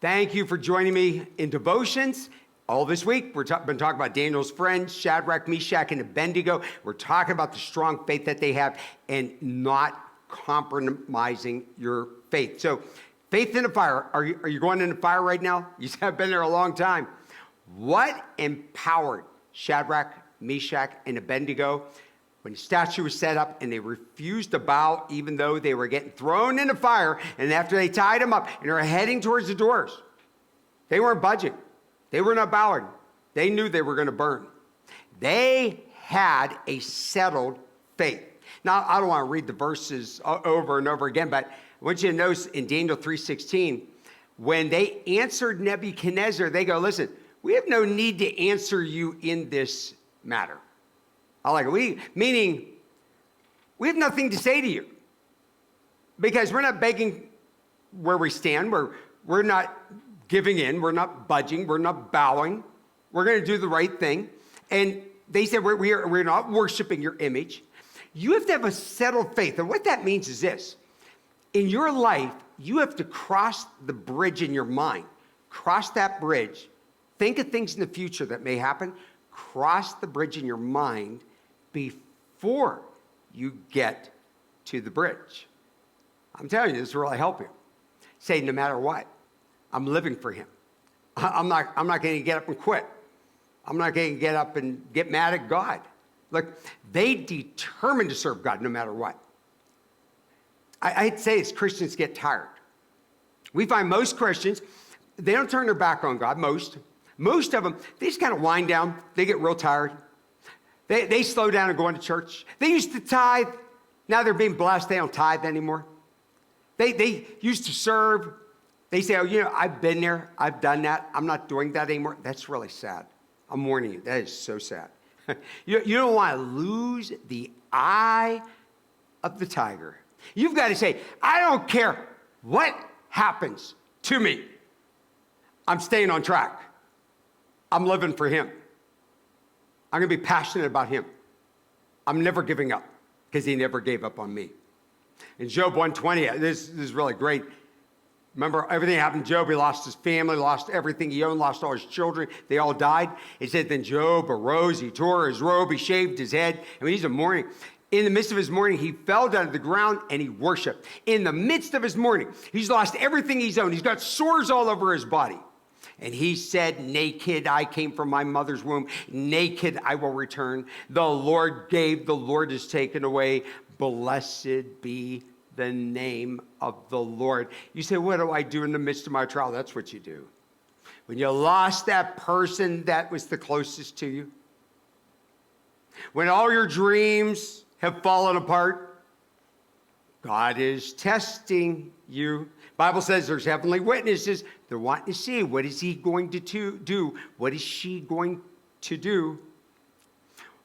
Thank you for joining me in devotions. All this week, we've been talking about Daniel's friends, Shadrach, Meshach, and Abednego. We're talking about the strong faith that they have and not compromising your faith. So, faith in the fire. Are you going in the fire right now? You have been there a long time. What empowered Shadrach, Meshach, and Abednego when the statue was set up and they refused to bow even though they were getting thrown in the fire, and after they tied them up and they were heading towards the doors, they weren't budging. They were not bowing. They knew they were going to burn. They had a settled faith. Now, I don't want to read the verses over and over again, but I want you to notice in Daniel 3:16, when they answered Nebuchadnezzar, they go, listen, we have no need to answer you in this matter. I like it. Meaning, we have nothing to say to you because we're not begging where we stand. We're not giving in. We're not budging. We're not bowing. We're going to do the right thing. And they said, we're not worshiping your image. You have to have a settled faith. And what that means is this. In your life, you have to cross the bridge in your mind. Cross that bridge. Think of things in the future that may happen. Cross the bridge in your mind before you get to the bridge. I'm telling you, this will really help you. Say, no matter what, I'm living for him. I'm not going to get up and quit. I'm not going to get up and get mad at God. Look, they determined to serve God no matter what. I'd say as Christians get tired. We find most Christians, they don't turn their back on God, most of them, they just kind of wind down. They get real tired. They slow down and go into church. They used to tithe. Now they're being blessed. They don't tithe anymore. They used to serve. They say, oh, I've been there. I've done that. I'm not doing that anymore. That's really sad. I'm warning you. That is so sad. You don't want to lose the eye of the tiger. You've got to say, I don't care what happens to me. I'm staying on track. I'm living for him. I'm going to be passionate about him. I'm never giving up because he never gave up on me. In Job 120, this is really great. Remember, everything happened to Job. He lost his family, lost everything he owned, lost all his children. They all died. It said, then Job arose, he tore his robe, he shaved his head. He's in mourning. In the midst of his mourning, he fell down to the ground and he worshiped. In the midst of his mourning, he's lost everything he's owned. He's got sores all over his body. And he said, naked I came from my mother's womb. Naked I will return. The Lord gave, the Lord has taken away. Blessed be the name of the Lord. You say, what do I do in the midst of my trial? That's what you do. When you lost that person that was the closest to you. When all your dreams have fallen apart. God is testing you. Bible says there's heavenly witnesses. They're wanting to see, what is he going to do? What is she going to do?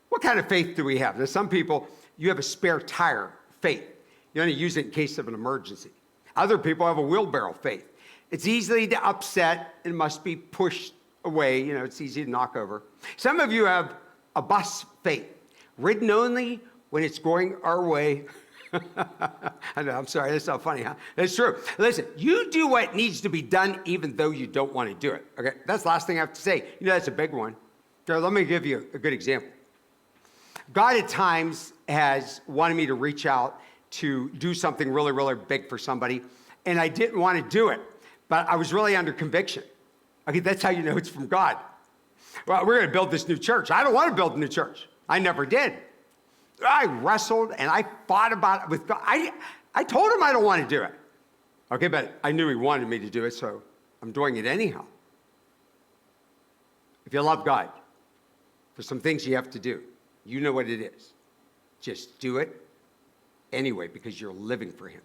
What kind of faith do we have? Now, some people, you have a spare tire faith. You only use it in case of an emergency. Other people have a wheelbarrow faith. It's easily to upset and must be pushed away. It's easy to knock over. Some of you have a bus faith, ridden only when it's going our way. I know, I'm sorry, that's not funny, huh? That's true. Listen, you do what needs to be done even though you don't want to do it, okay? That's the last thing I have to say. That's a big one. So let me give you a good example. God at times has wanted me to reach out to do something really, really big for somebody, and I didn't want to do it, but I was really under conviction. Okay, that's how you know it's from God. Well, we're going to build this new church. I don't want to build a new church. I never did. I wrestled and I fought about it with God. I told him I don't want to do it. Okay, but I knew he wanted me to do it, so I'm doing it anyhow. If you love God, there's some things you have to do. You know what it is. Just do it anyway because you're living for him.